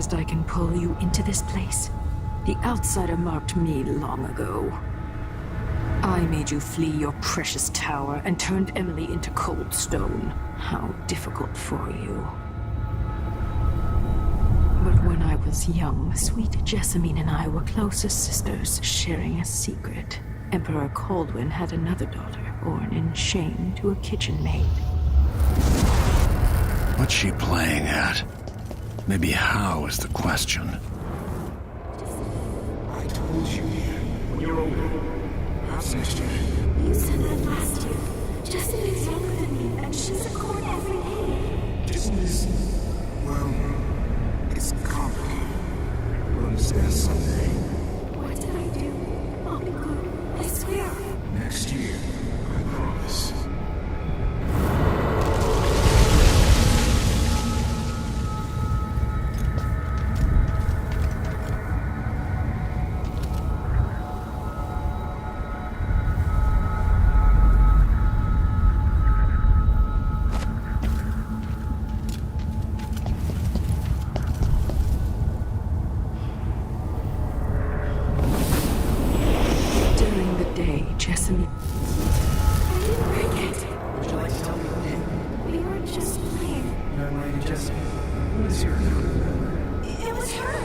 realized I can pull you into this place? The outsider marked me long ago. I made you flee your precious tower and turned Emily into cold stone. How difficult for you. But when I was young, sweet Jessamine and I were close as sisters, sharing a secret. Emperor Coldwin had another daughter, born in shame to a kitchen maid. What's she playing at? Maybe how is the question. I told you, when you're older, perhaps next year. You said that last year. Jessica's younger than me, and she's at court every day. Isn't this, well, it's complicated. We'll understand someday. What did I do? I'll be good. I swear. Next year, I promise. Jessamine. I didn't bring it. Would you like to tell me what did? We were just playing. Young lady Jessamine, what is your name? It was her.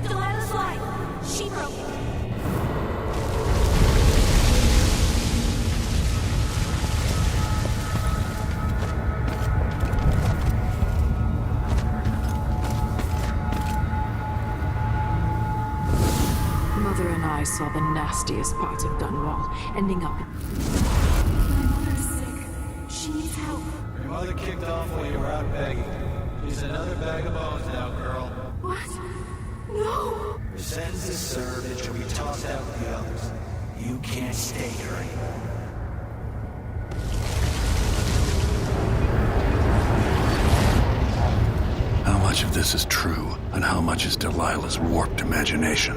Delilah's light. She broke it. Mother and I saw the nastiest parts of Dunwall, ending up... My mother's sick. She needs help. Your mother kicked off while you were out begging. She's another bag of bones now, girl. What? No! Her sentence is served and she'll be tossed out with the others. You can't stay here anymore. How much of this is true, and how much is Delilah's warped imagination?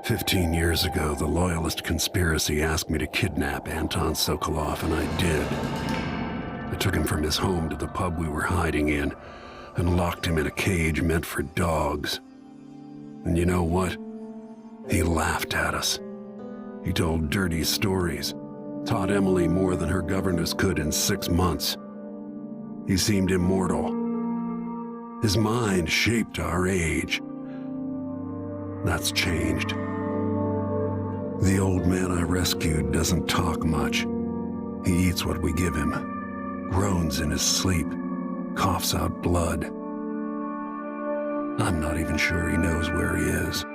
"15 years ago, the Loyalist conspiracy asked me to kidnap Anton Sokolov, and I did. I took him from his home to the pub we were hiding in, and locked him in a cage meant for dogs. And you know what? He laughed at us. He told dirty stories, taught Emily more than her governess could in 6 months. He seemed immortal. His mind shaped our age. That's changed. The old man I rescued doesn't talk much. He eats what we give him, groans in his sleep, coughs out blood. I'm not even sure he knows where he is."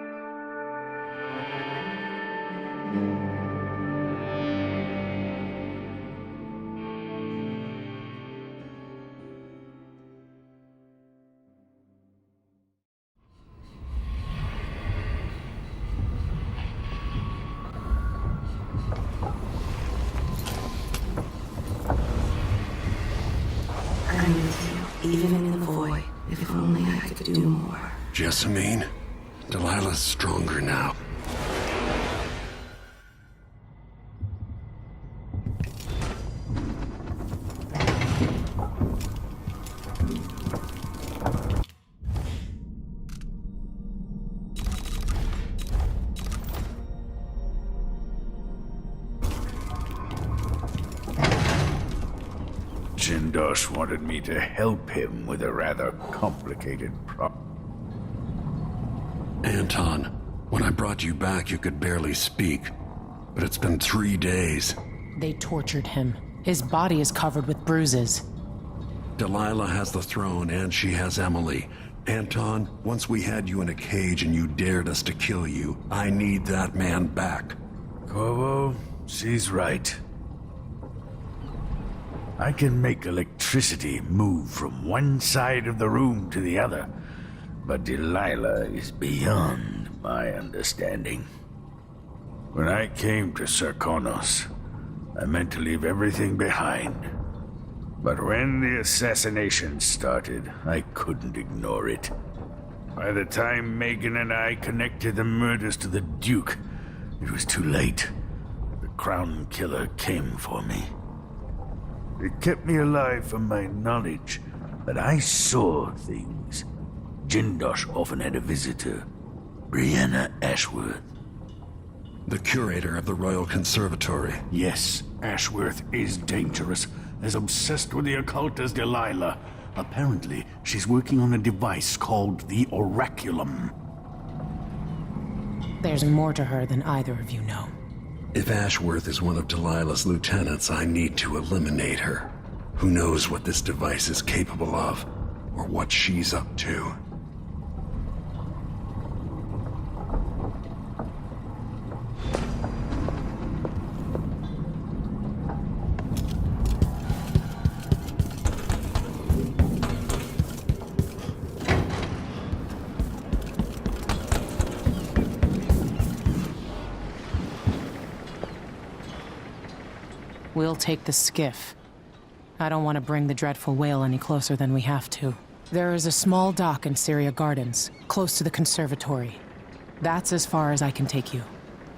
I'm with you, even in the void. If only I could do more. Jessamine, Delilah's stronger now. Jindosh wanted me to help him with a rather complicated problem. Anton, when I brought you back, you could barely speak. But it's been 3 days. They tortured him. His body is covered with bruises. Delilah has the throne, and she has Emily. Anton, once we had you in a cage and you dared us to kill you, I need that man back. Corvo, she's right. I can make electricity move from one side of the room to the other, but Delilah is beyond my understanding. When I came to Serkonos, I meant to leave everything behind. But when the assassination started, I couldn't ignore it. By the time Megan and I connected the murders to the Duke, it was too late. The Crown Killer came for me. It kept me alive from my knowledge, but I saw things. Jindosh often had a visitor, Brianna Ashworth. The curator of the Royal Conservatory. Yes, Ashworth is dangerous, as obsessed with the occult as Delilah. Apparently, she's working on a device called the Oraculum. There's more to her than either of you know. If Ashworth is one of Delilah's lieutenants, I need to eliminate her. Who knows what this device is capable of, or what she's up to. We'll take the skiff. I don't want to bring the dreadful whale any closer than we have to. There is a small dock in Syria Gardens, close to the conservatory. That's as far as I can take you.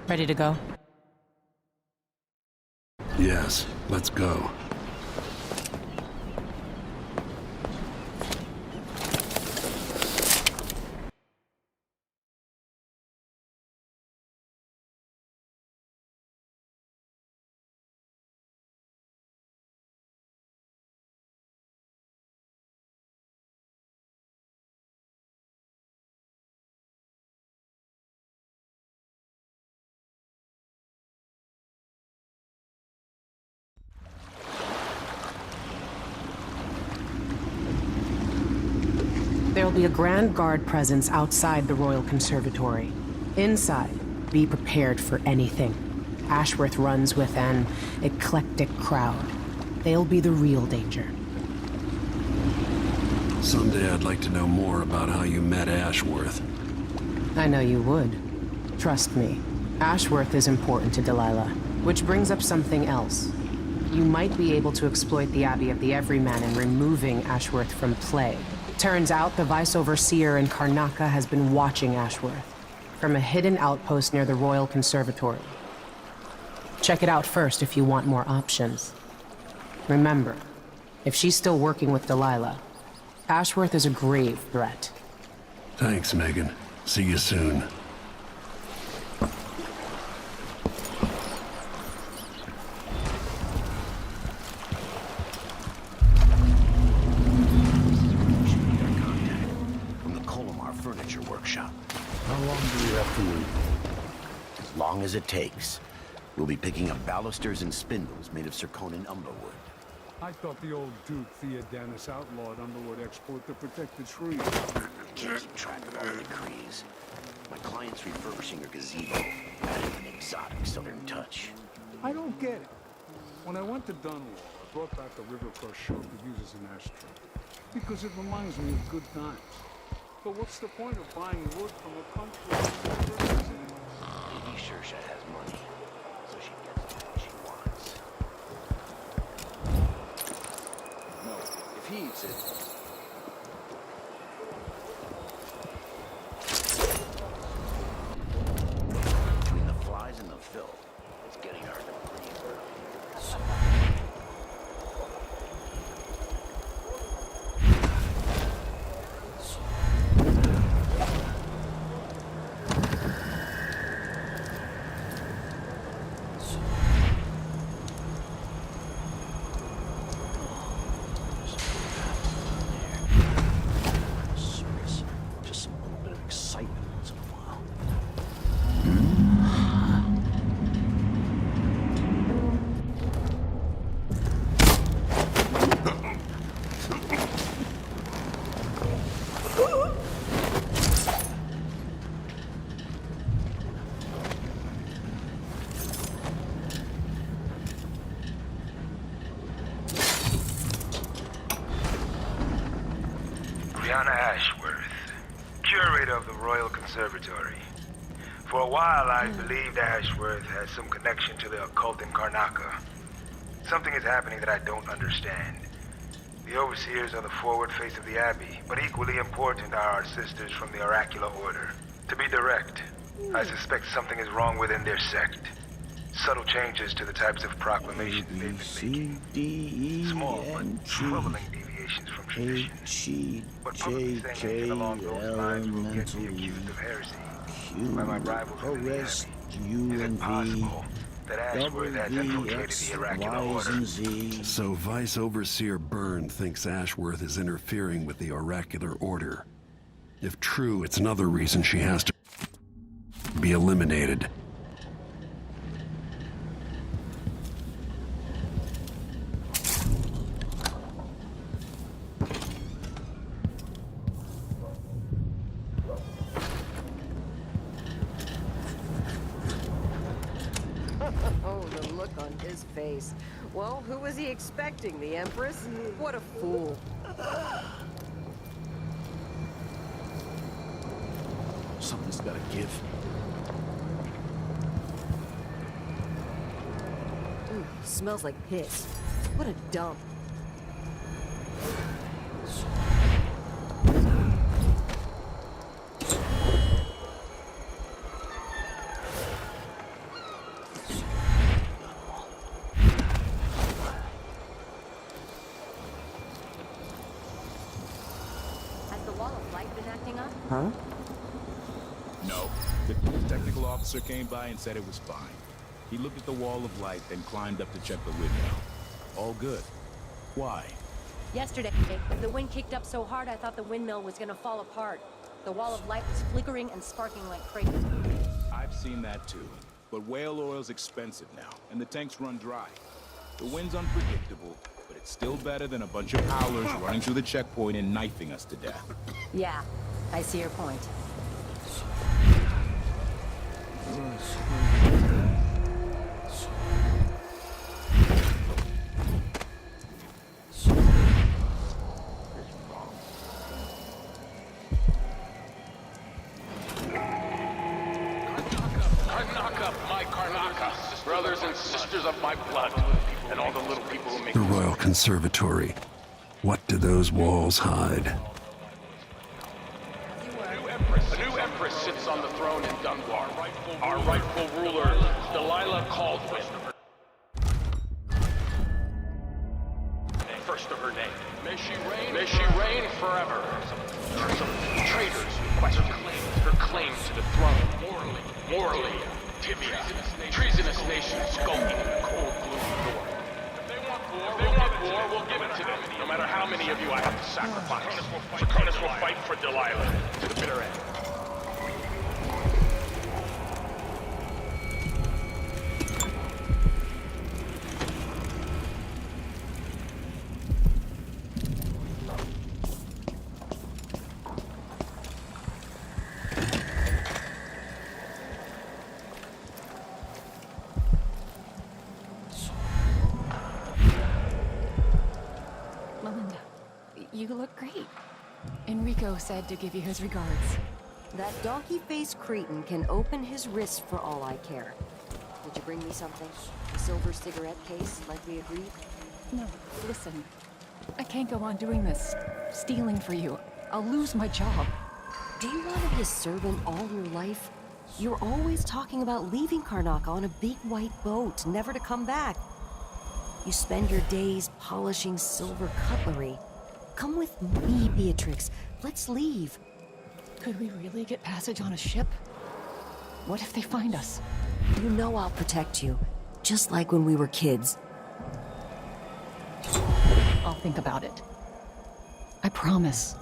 Ready to go? Yes, let's go. There'll be a Grand Guard presence outside the Royal Conservatory. Inside, be prepared for anything. Ashworth runs with an eclectic crowd. They'll be the real danger. Someday I'd like to know more about how you met Ashworth. I know you would. Trust me. Ashworth is important to Delilah, which brings up something else. You might be able to exploit the Abbey of the Everyman in removing Ashworth from play. Turns out the Vice Overseer in Karnaca has been watching Ashworth from a hidden outpost near the Royal Conservatory. Check it out first if you want more options. Remember, if she's still working with Delilah, Ashworth is a grave threat. Thanks, Megan. See you soon. As long as it takes. We'll be picking up balusters and spindles made of zirconin umberwood. I thought the old Duke Theodanis outlawed underwood export to protect the trees. Can't keep track of all the decrees. My client's refurbishing a gazebo, adding an exotic southern touch. I don't get it. When I went to Dunwall, I brought back a Rivercrest shelf to use as an ashtray. Because it reminds me of good times. But what's the point of buying wood from a country? Maybe Shersha has money, so she gets what she wants. No, if he eats it... Between the flies and the filth, it's getting hard to breathe. Ashworth, curator of the Royal Conservatory. For a while, I believed Ashworth had some connection to the occult in Karnaca. Something is happening that I don't understand. The overseers are the forward face of the Abbey, but equally important are our sisters from the Oracular Order. To be direct, I suspect something is wrong within their sect. Subtle changes to the types of proclamations they've been making. Small but troubling deviations from tradition. But publicly saying anything along those lines will get me accused of heresy by my rivals in the Abbey. Is it possible that Ashworth has infiltrated the Oracular Order? So Vice Overseer Byrne thinks Ashworth is interfering with the Oracular Order. If true, it's another reason she has to be eliminated. Oh, the look on his face. Well, who was he expecting? The Empress? What a fool. Something's gotta give. Ooh, smells like piss. What a dump. Has the wall of light been acting up? Huh? No. The technical officer came by and said it was fine. He looked at the wall of light, then climbed up to check the windmill. All good. Why? Yesterday, the wind kicked up so hard I thought the windmill was gonna fall apart. The wall of light was flickering and sparking like crazy. I've seen that too. But whale oil's expensive now, and the tanks run dry. The wind's unpredictable, but it's still better than a bunch of howlers running through the checkpoint and knifing us to death. Yeah, I see your point. Karnaka, brothers and sisters of my blood, and all the little people who make The Royal Conservatory. What do those walls hide? A new empress sits on the throne in Dunbar. Our rightful ruler, Delilah Caldwell. First of her name. May she reign forever. Traitors who question her claim to the throne. Morally, tibia, treasonous nations skulking in the cold blue north. If they want war, we'll give it to them, no matter how many of you I have to sacrifice. Draconis will fight for Delilah to the bitter end. Melinda, you look great. Enrico said to give you his regards. That donkey-faced cretin can open his wrist for all I care. Did you bring me something? A silver cigarette case, like we agreed? No, listen. I can't go on doing this, stealing for you. I'll lose my job. Do you want to be a servant all your life? You're always talking about leaving Karnaka on a big white boat, never to come back. You spend your days polishing silver cutlery. Come with me, Beatrix. Let's leave. Could we really get passage on a ship? What if they find us? You know I'll protect you, just like when we were kids. I'll think about it. I promise.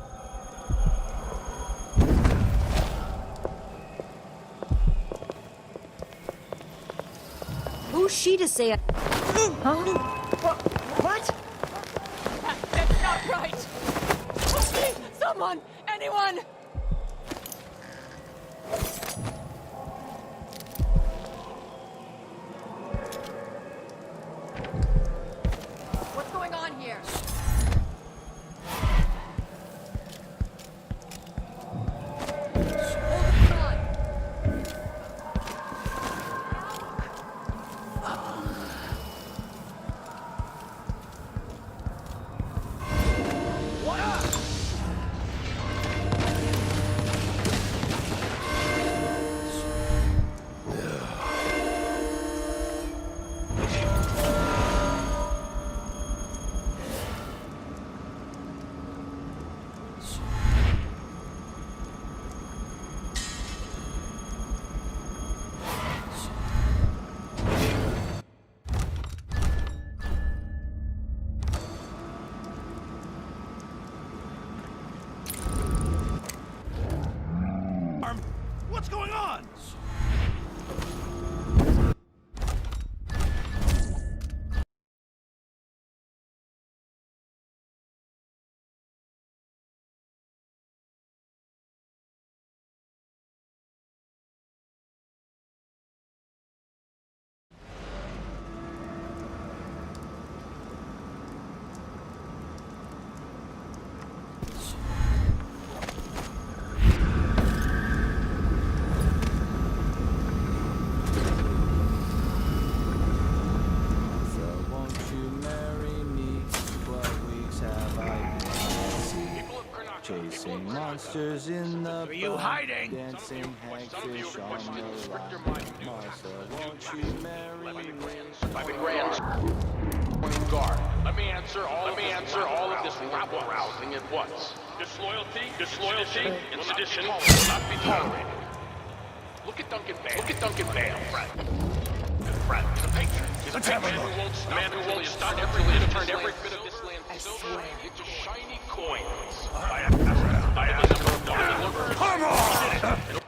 Who's she to say it? Huh? What? That's not right! Help me! Someone! Anyone! What's going on here? chasing monsters in the Are you hiding? dancing hagfish on the line. Martha, won't you marry me? Guard. Let me answer all of this rabble-rousing at once. Disloyalty, and sedition will not be tolerated. Look at Duncan Bale. Friend. He's a patriot. He's a man who won't stop every bit of this land silver into shiny coins. I have a number of dollars. Come on!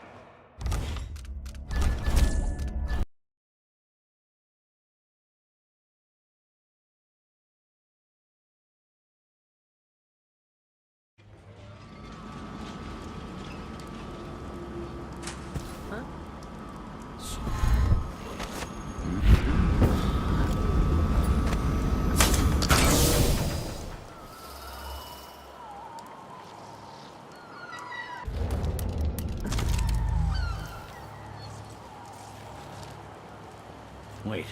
Wait,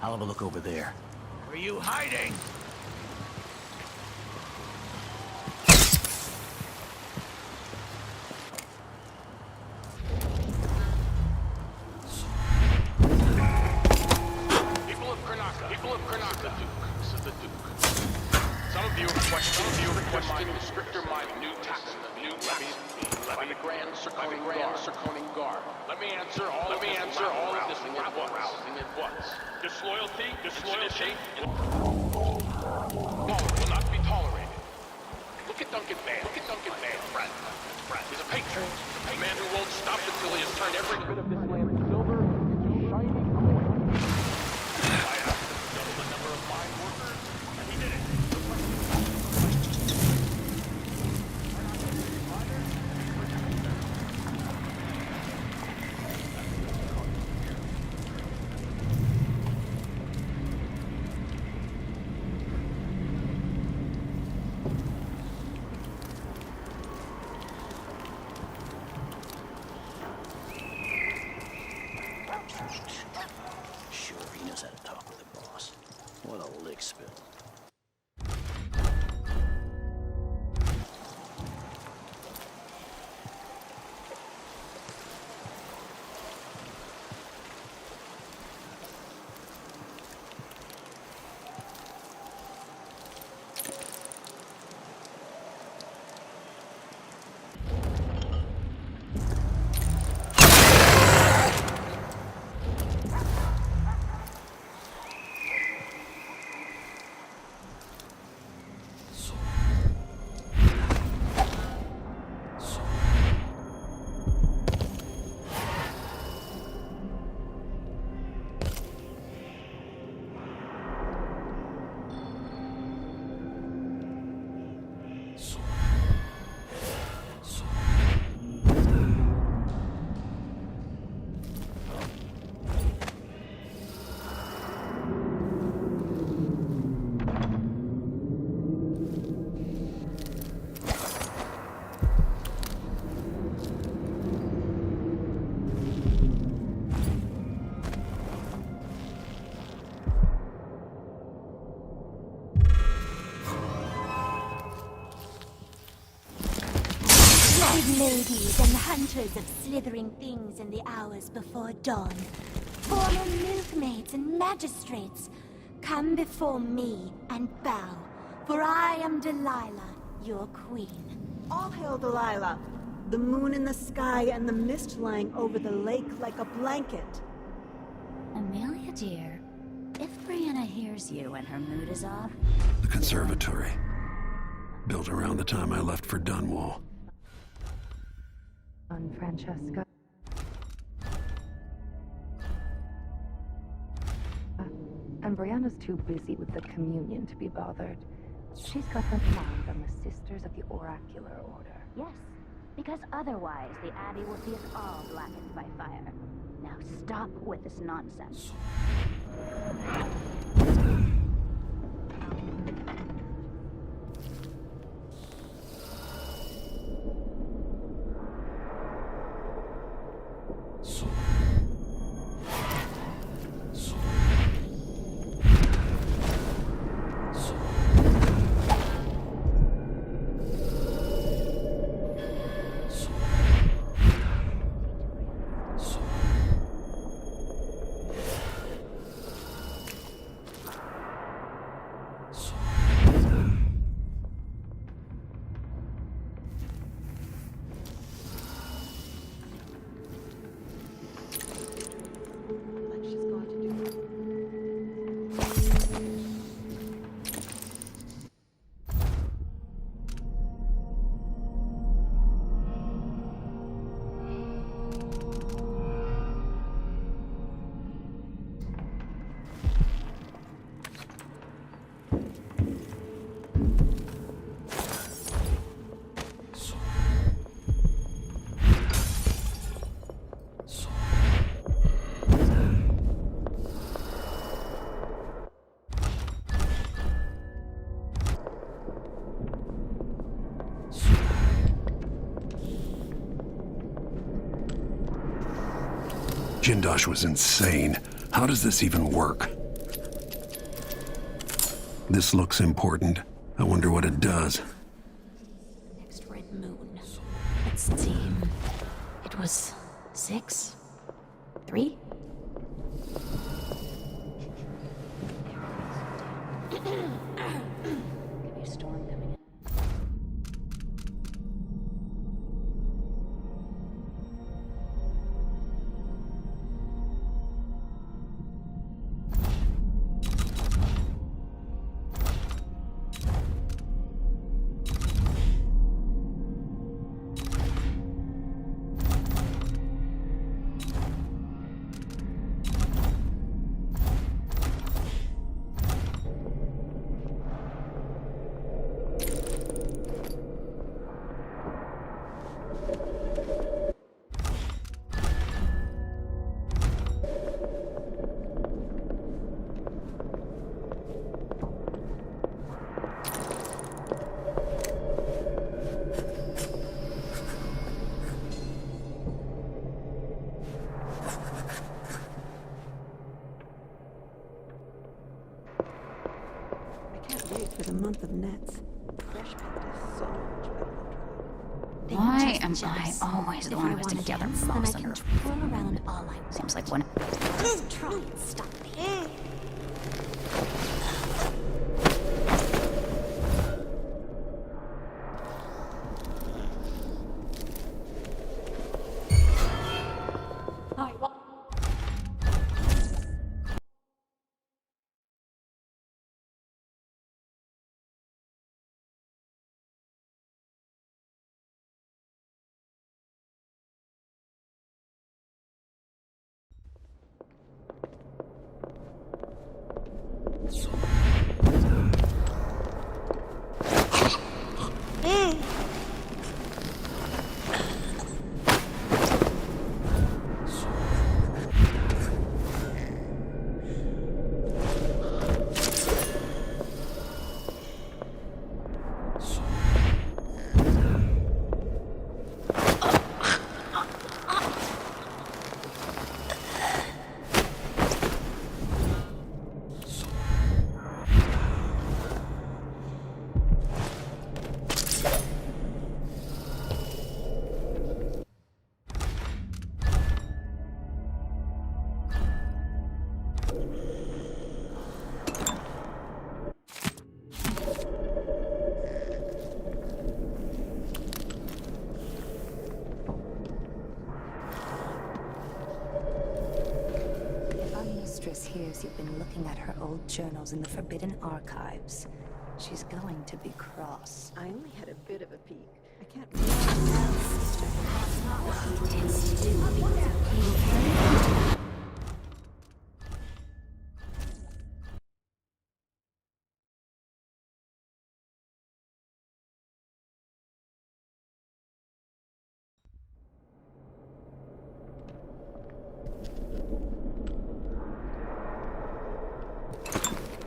I'll have a look over there. Are you hiding? People of Karnaka, Duke. This is the Duke. Some of you requesting the stricter mining, new taxes, new levies by the Grand Circoning Guard. Let me answer all of this rabble-rousing at once. Disloyalty, will not be tolerated. Look at Duncan Bale. Friend. He's a patriot. A man who won't stop until he has turned every bit of this land silver into shiny coins. I asked him to double the number of mine workers, and he did it. Sure, he knows how to talk with a boss. What a lick spill. Ladies and hunters of slithering things in the hours before dawn, former milkmaids and magistrates, come before me and bow, for I am Delilah, your queen. All hail Delilah, the moon in the sky and the mist lying over the lake like a blanket. Amelia, dear, if Brianna hears you and her mood is off... The Conservatory. Built around the time I left for Dunwall. Francesca. And Brianna's too busy with the communion to be bothered. She's got her mind on the Sisters of the Oracular Order. Yes, because otherwise the Abbey will see us all blackened by fire. Now stop with this nonsense. Jindosh was insane. How does this even work? This looks important. I wonder what it does. Next red moon. Let's see. It was 6? 3? Could be a storm coming in. For the month of nets. Fresh paint is so much better. Why am I always the one who's together most under? Twirl around all I want. Seems like one. Just try and stop me. Hears you've been looking at her old journals in the Forbidden Archives. She's going to be cross. I only had a bit of a peek. I can't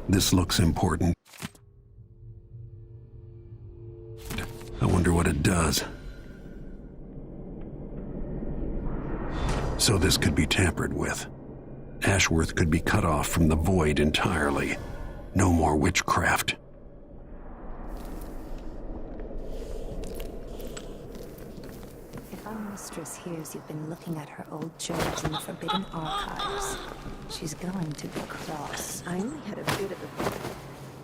This looks important. I wonder what it does. So this could be tampered with. Ashworth could be cut off from the void entirely. No more witchcraft. If our mistress hears you've been looking at her old journals in the Forbidden Archives, she's going to be cross. I only had a bit of a peek.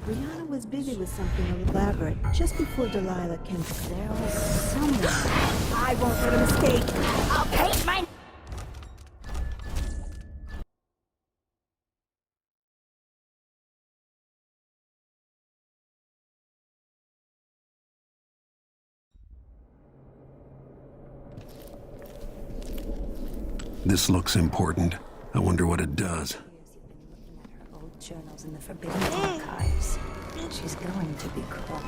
Brianna was busy with something elaborate just before Delilah came. There was someone. I won't let him escape. I'll paint my... This looks important. I wonder what it does. journals in the Forbidden Archives. She's going to be called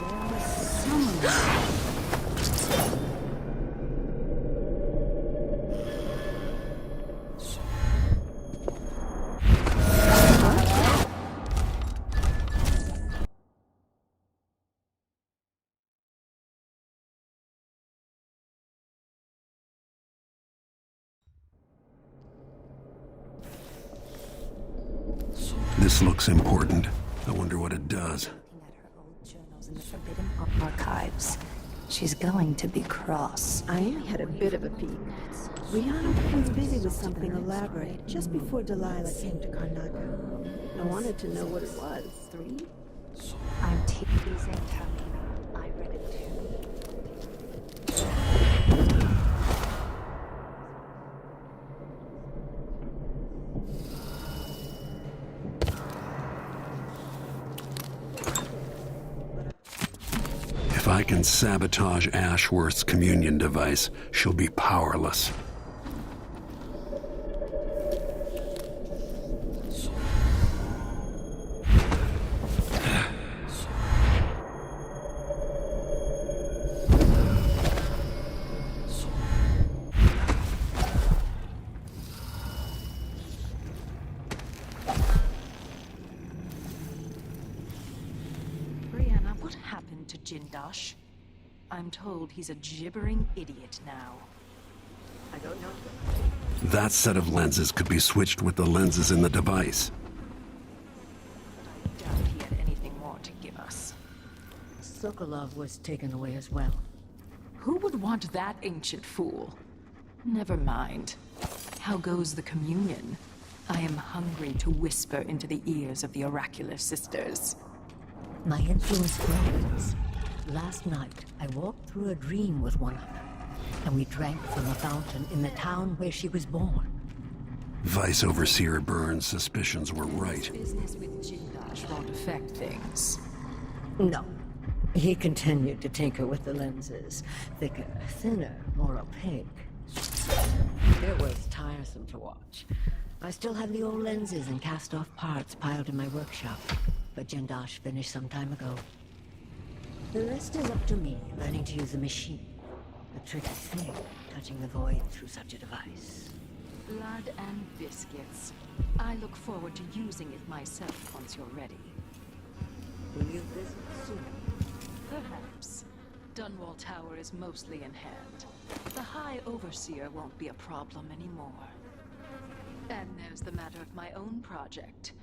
This looks important. I wonder what it does. journals in the Forbidden Archives. She's going to be cross. I only had a bit of a peek. Rihanna was busy with something elaborate just before Delilah came to Karnaca. I wanted to know what it was. 3? I'm teasing Tamina. I read it too. If I can sabotage Ashworth's communion device, she'll be powerless. Brianna, what happened to Jindash? I'm told he's a gibbering idiot now. I don't know. That set of lenses could be switched with the lenses in the device. I doubt he had anything more to give us. Sokolov was taken away as well. Who would want that ancient fool? Never mind. How goes the communion? I am hungry to whisper into the ears of the oracular sisters. My influence grows. Last night, I walked through a dream with one of them, and we drank from a fountain in the town where she was born. Vice Overseer Burns' suspicions were right. Business with Jindash won't affect things. No. He continued to tinker with the lenses. Thicker, thinner, more opaque. It was tiresome to watch. I still have the old lenses and cast-off parts piled in my workshop, but Jindash finished some time ago. The rest is up to me, learning to use the machine. A tricky thing, touching the void through such a device. Blood and biscuits. I look forward to using it myself once you're ready. Will you visit soon? Perhaps. Dunwall Tower is mostly in hand. The High Overseer won't be a problem anymore. And there's the matter of my own project.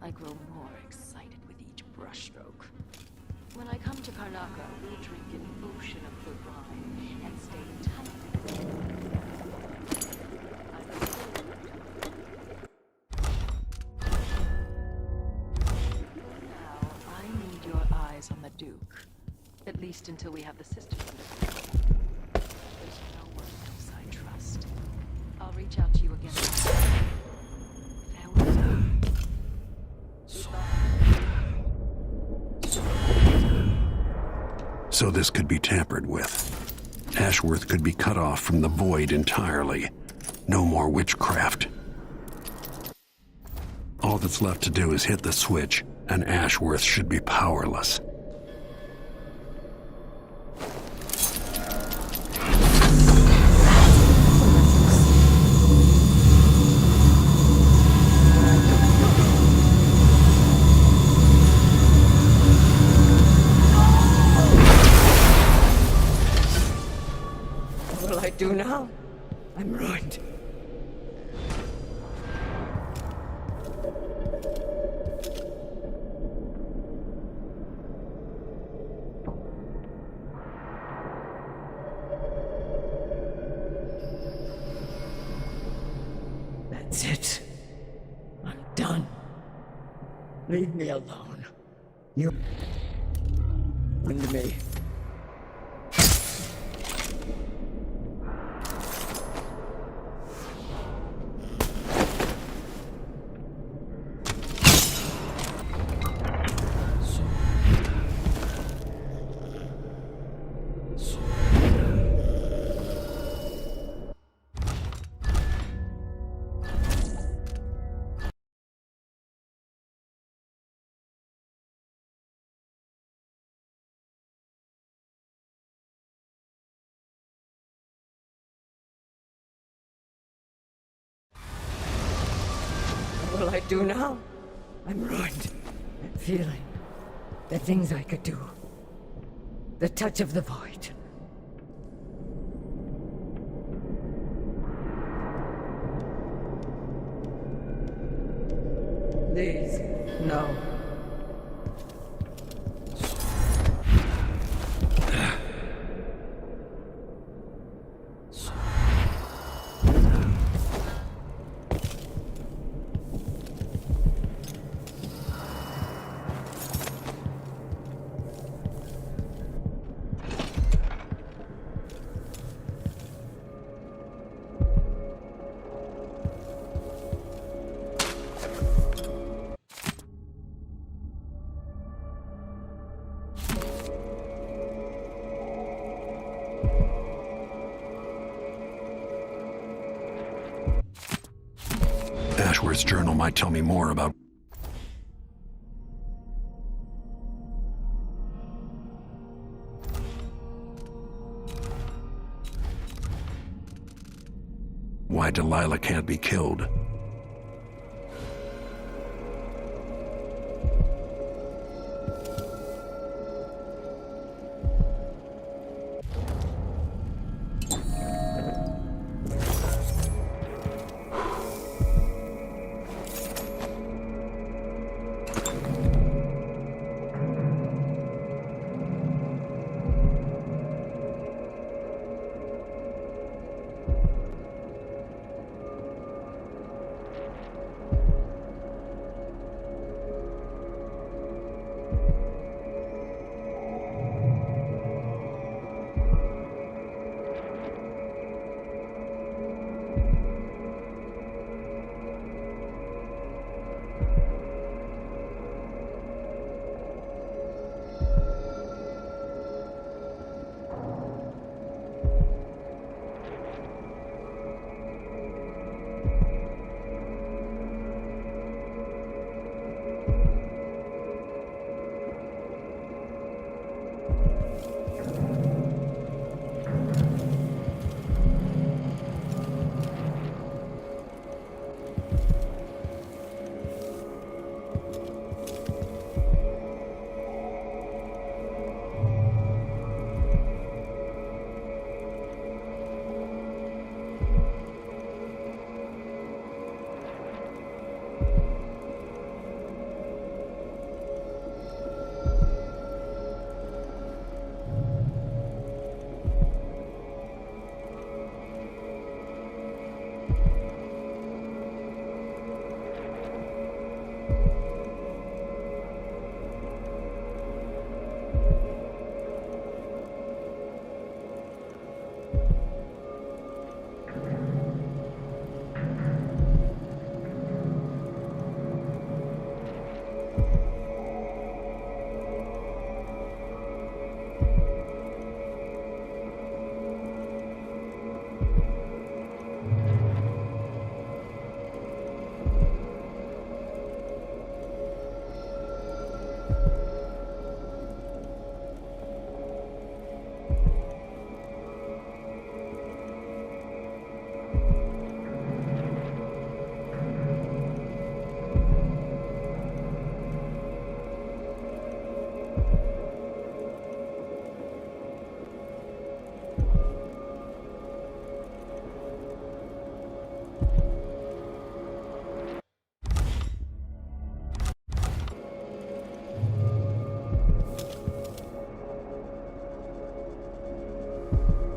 I grow more excited with each brushstroke. When I come to Karnaca, we'll drink an ocean of good wine and stay tight. Now, I need your eyes on the Duke. At least until we have the sisters under control. There's no one else I trust. I'll reach out to you again. Farewell. So this could be tampered with. Ashworth could be cut off from the void entirely. No more witchcraft. All that's left to do is hit the switch, and Ashworth should be powerless. What will I do now? I'm ruined. That's it. I'm done. Leave me alone. You... and me. will I do now? I'm ruined. That feeling. The things I could do. The touch of the void. These, no. Ashworth's journal might tell me more about why Delilah can't be killed.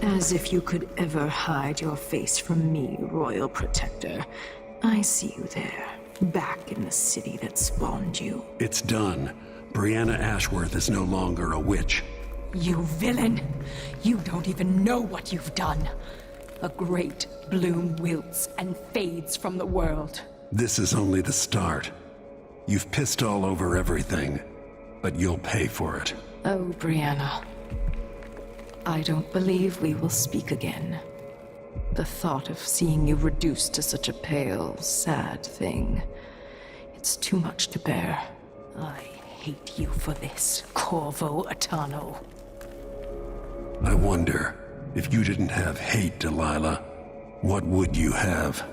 As if you could ever hide your face from me, Royal Protector. I see you there, back in the city that spawned you. It's done. Brianna Ashworth is no longer a witch. You villain! You don't even know what you've done. A great bloom wilts and fades from the world. This is only the start. You've pissed all over everything, but you'll pay for it. Oh, Brianna. I don't believe we will speak again. The thought of seeing you reduced to such a pale, sad thing. It's too much to bear. I hate you for this, Corvo Atano. I wonder, if you didn't have hate, Delilah, what would you have?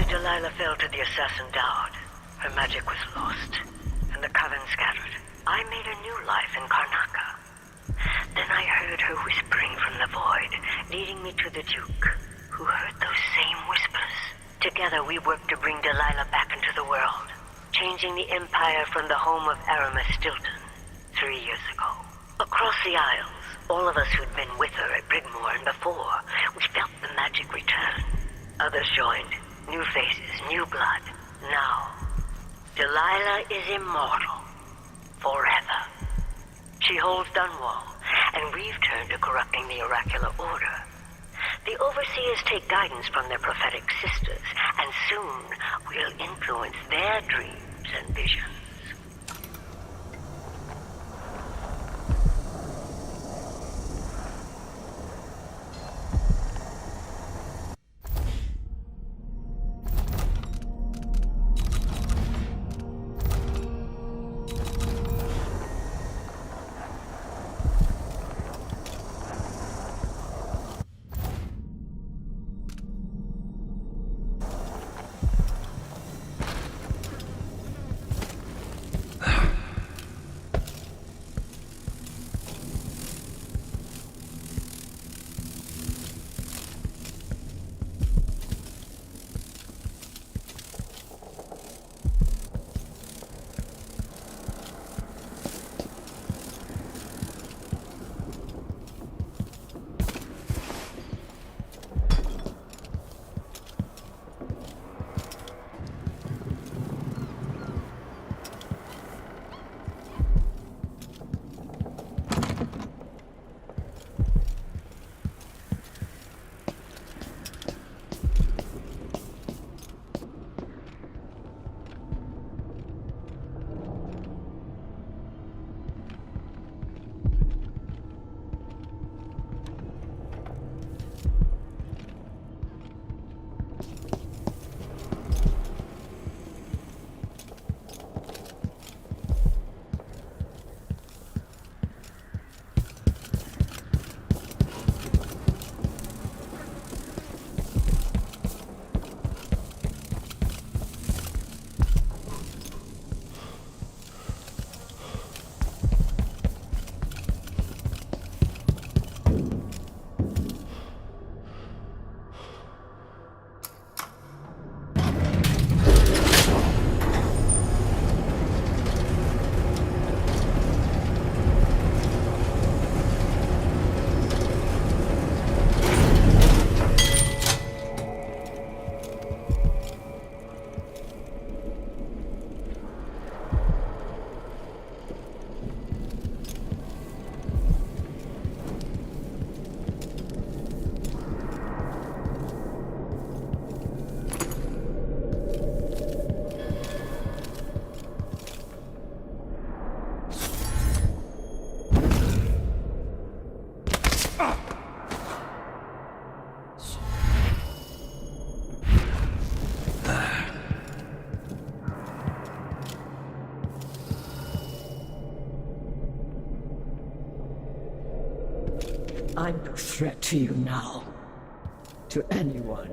Delilah fell to the assassin Dowd, her magic was lost, and the coven scattered. I made a new life in Karnaca. Then I heard her whispering from the void, leading me to the Duke, who heard those same whispers. Together we worked to bring Delilah back into the world, changing the Empire from the home of Aramis Stilton 3 years ago. Across the Isles, all of us who'd been with her at Brigmore and before, we felt the magic return. Others joined. New faces, new blood. Now, Delilah is immortal. Forever. She holds Dunwall, and we've turned to corrupting the oracular order. The Overseers take guidance from their prophetic sisters, and soon we'll influence their dreams and visions. I'm no threat to you now. To anyone.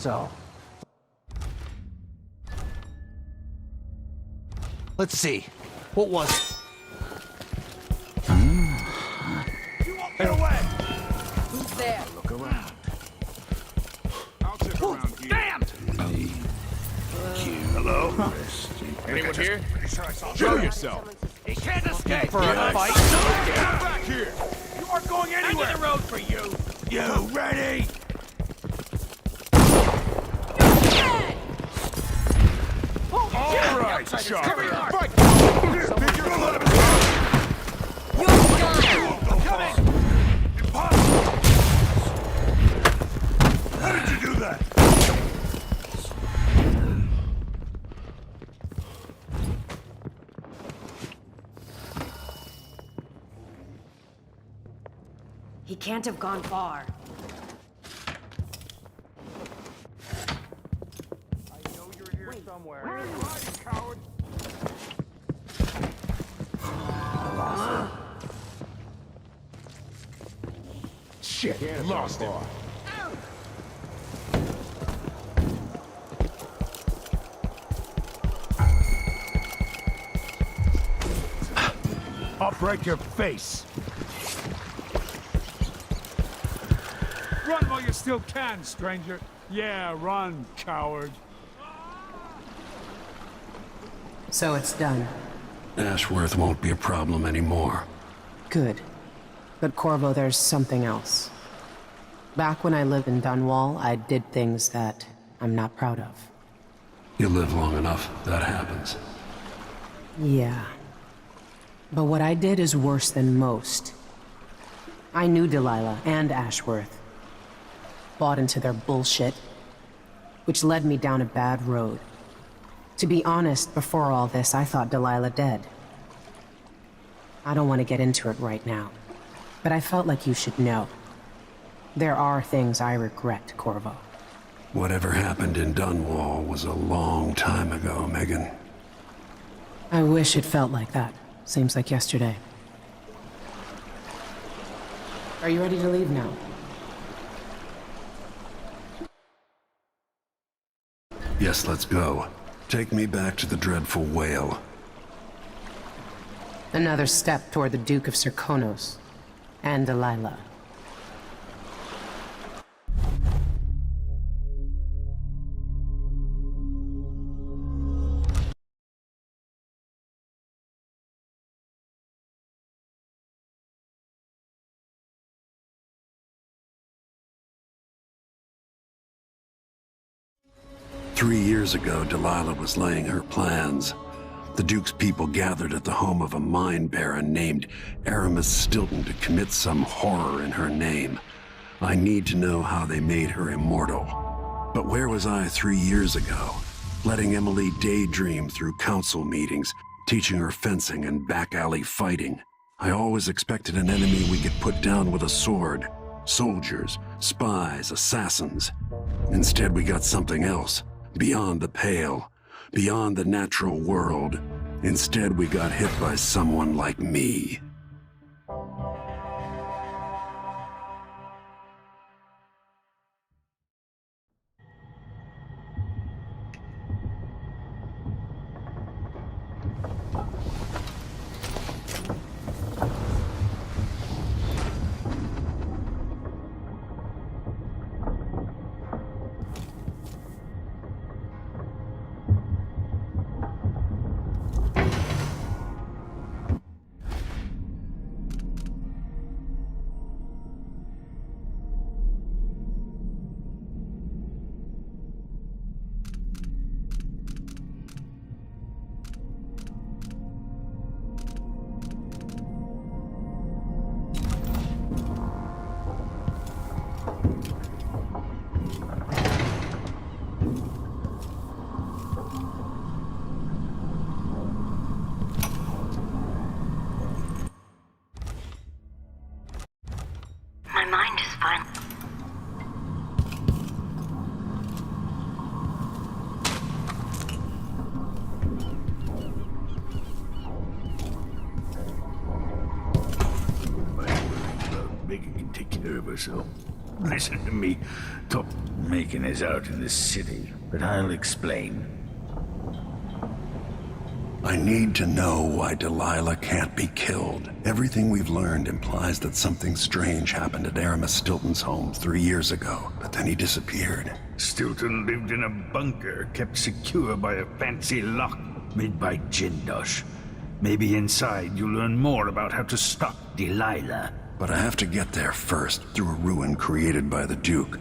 so. Let's see. What was it? Get away! Who's there? Look around. I'll check around here. Damned! Hello? Anyone here? Show yourself. He can't escape! For a fight? Get back here! You aren't going anywhere! End of the road for you! You ready? All right, Sharp. Fight! You're done! Come in! Impossible! How did you do that? He can't have gone far. Somewhere. Where are you hiding, coward? Shit, lost him. I'll break your face. Run while you still can, stranger. Yeah, run, coward. So it's done. Ashworth won't be a problem anymore. Good. But Corvo, there's something else. Back when I lived in Dunwall, I did things that I'm not proud of. You live long enough, that happens. Yeah. But what I did is worse than most. I knew Delilah and Ashworth. Bought into their bullshit, which led me down a bad road. To be honest, before all this, I thought Delilah dead. I don't want to get into it right now, but I felt like you should know. There are things I regret, Corvo. Whatever happened in Dunwall was a long time ago, Megan. I wish it felt like that. Seems like yesterday. Are you ready to leave now? Yes, let's go. Take me back to the dreadful whale. Another step toward the Duke of Serkonos and Delilah. Three years ago, Delilah was laying her plans. The Duke's people gathered at the home of a mine baron named Aramis Stilton to commit some horror in her name. I need to know how they made her immortal. But where was I 3 years ago? Letting Emily daydream through council meetings, teaching her fencing and back-alley fighting. I always expected an enemy we could put down with a sword. Soldiers, spies, assassins. Instead, we got something else. Beyond the pale, beyond the natural world. Instead, we got hit by someone like me. My mind is fine. Megan can take care of herself. Listen to me. Top making us out in the city, but I'll explain. I need to know why Delilah can't be killed. Everything we've learned implies that something strange happened at Aramis Stilton's home 3 years ago, but then he disappeared. Stilton lived in a bunker kept secure by a fancy lock made by Jindosh. Maybe inside you'll learn more about how to stop Delilah. But I have to get there first, through a ruin created by the Duke,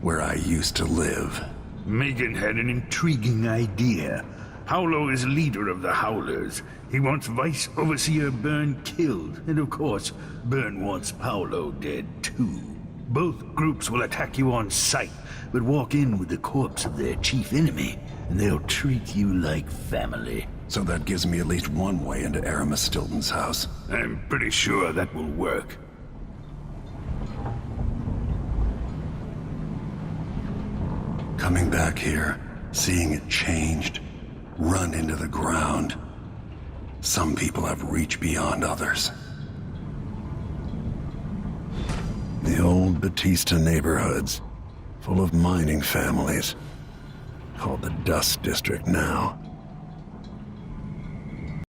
where I used to live. Megan had an intriguing idea. Howlo is leader of the Howlers. He wants Vice Overseer Byrne killed, and of course, Byrne wants Paolo dead too. Both groups will attack you on sight, but walk in with the corpse of their chief enemy, and they'll treat you like family. So that gives me at least one way into Aramis Stilton's house. I'm pretty sure that will work. Coming back here, seeing it changed, run into the ground. Some people have reach beyond others. The old Bethesda neighborhoods, full of mining families, called the Dust District now.